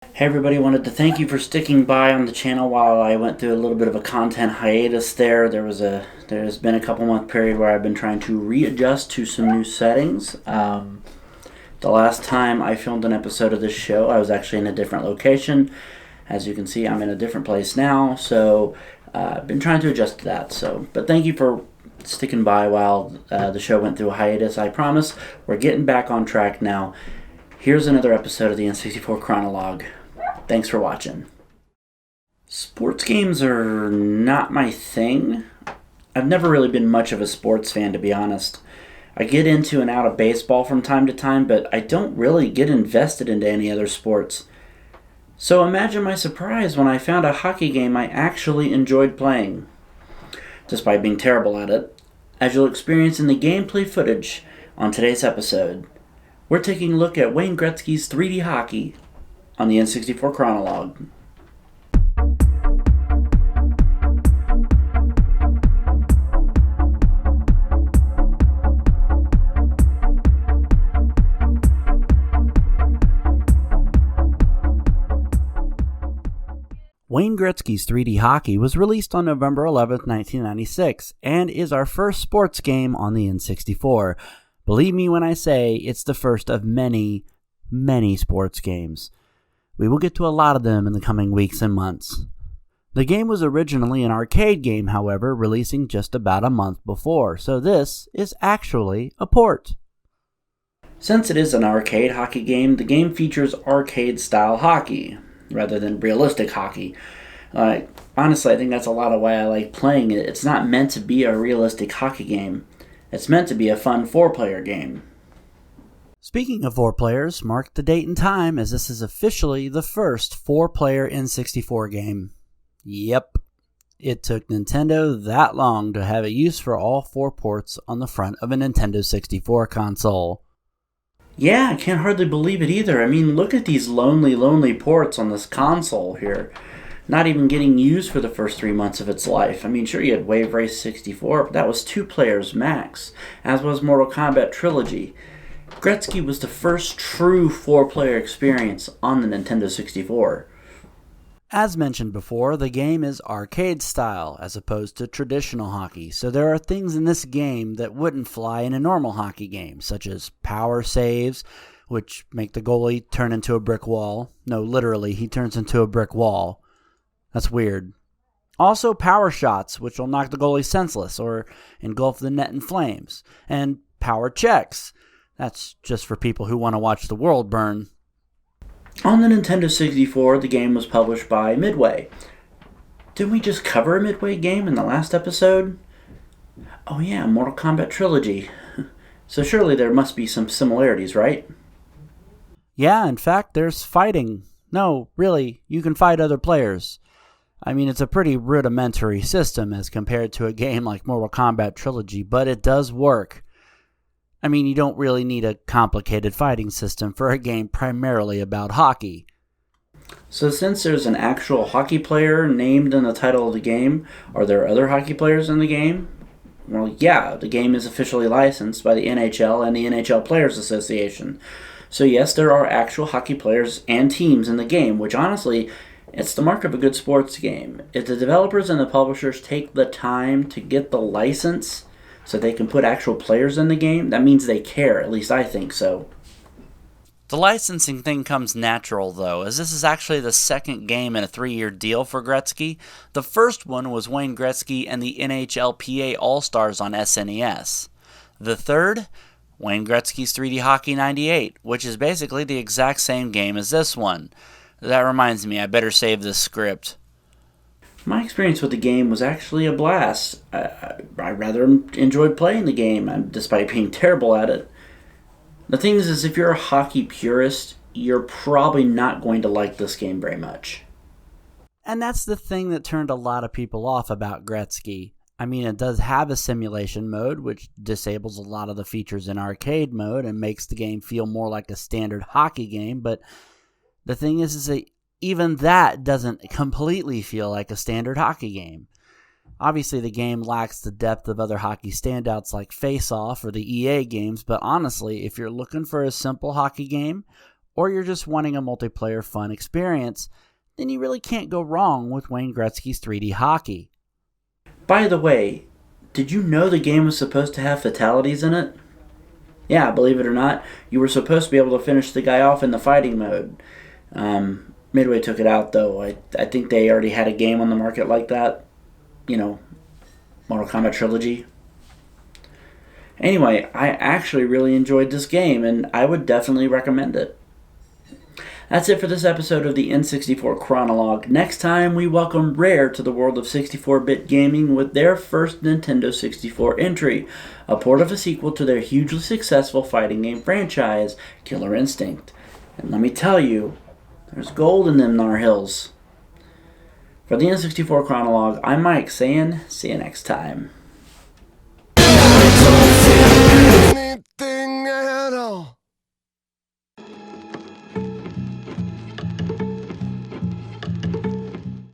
Hey everybody, wanted to thank you for sticking by on the channel while I went through a little bit of a content hiatus there. There's been a couple month period where I've been trying to readjust to some new settings. The last time I filmed an episode of this show, I was actually in a different location. As you can see, I'm in a different place now, so I've been trying to adjust to that. But thank you for sticking by while the show went through a hiatus. I promise we're getting back on track now. Here's another episode of the N64 Chronologue. Thanks for watching. Sports games are not my thing. I've never really been much of a sports fan, to be honest. I get into and out of baseball from time to time, but I don't really get invested into any other sports. So imagine my surprise when I found a hockey game I actually enjoyed playing, despite being terrible at it, as you'll experience in the gameplay footage on today's episode. We're taking a look at Wayne Gretzky's 3D hockey on the N64 Chronologue. Wayne Gretzky's 3D Hockey was released on November 11, 1996, and is our first sports game on the N64. Believe me when I say it's the first of many, many sports games. We will get to a lot of them in the coming weeks and months. The game was originally an arcade game, however, releasing just about a month before, so this is actually a port. Since it is an arcade hockey game, the game features arcade-style hockey, rather than realistic hockey. Honestly, I think that's a lot of why I like playing it. It's not meant to be a realistic hockey game. It's meant to be a fun 4-player game. Speaking of 4 players, mark the date and time as this is officially the first 4-player N64 game. Yep, it took Nintendo that long to have a use for all 4 ports on the front of a Nintendo 64 console. Yeah, I can't hardly believe it either. I mean, look at these lonely ports on this console here. Not even getting used for the first 3 months of its life. I mean, sure, you had Wave Race 64, but that was 2 players max, as was Mortal Kombat Trilogy. Gretzky was the first true 4-player experience on the Nintendo 64. As mentioned before, the game is arcade style as opposed to traditional hockey, so there are things in this game that wouldn't fly in a normal hockey game, such as power saves, which make the goalie turn into a brick wall. No, literally, he turns into a brick wall. That's weird. Also, power shots, which will knock the goalie senseless or engulf the net in flames. And power checks. That's just for people who want to watch the world burn. On the Nintendo 64, the game was published by Midway. Didn't we just cover a Midway game in the last episode? Oh yeah, Mortal Kombat Trilogy. So surely there must be some similarities, right? Yeah, in fact, there's fighting. No, really, you can fight other players. I mean, it's a pretty rudimentary system as compared to a game like Mortal Kombat Trilogy, but it does work. I mean, you don't really need a complicated fighting system for a game primarily about hockey. So since there's an actual hockey player named in the title of the game, are there other hockey players in the game? Well, yeah, the game is officially licensed by the NHL and the NHL Players Association. So yes, there are actual hockey players and teams in the game, which honestly, it's the mark of a good sports game. If the developers and the publishers take the time to get the license so they can put actual players in the game, that means they care. At least I think so. The licensing thing comes natural, though, as this is actually the second game in a 3-year deal for Gretzky. The first one was Wayne Gretzky and the NHLPA All-Stars on SNES. The third, Wayne Gretzky's 3D Hockey 98, which is basically the exact same game as this one. That reminds me, I better save this script. My experience with the game was actually a blast. I rather enjoyed playing the game, despite being terrible at it. The thing is if you're a hockey purist, you're probably not going to like this game very much. And that's the thing that turned a lot of people off about Gretzky. I mean, it does have a simulation mode, which disables a lot of the features in arcade mode and makes the game feel more like a standard hockey game, but the thing is that even that doesn't completely feel like a standard hockey game. Obviously, the game lacks the depth of other hockey standouts like Face Off or the EA games, but honestly, if you're looking for a simple hockey game, or you're just wanting a multiplayer fun experience, then you really can't go wrong with Wayne Gretzky's 3D hockey. By the way, did you know the game was supposed to have fatalities in it? Yeah, believe it or not, you were supposed to be able to finish the guy off in the fighting mode. Midway took it out, though. I think they already had a game on the market like that. You know, Mortal Kombat Trilogy. Anyway, I actually really enjoyed this game, and I would definitely recommend it. That's it for this episode of the N64 Chronologue. Next time, we welcome Rare to the world of 64-bit gaming with their first Nintendo 64 entry, a port of a sequel to their hugely successful fighting game franchise, Killer Instinct. And let me tell you, there's gold in them Nar Hills. For the N64 Chronologue, I'm Mike saying, see you next time.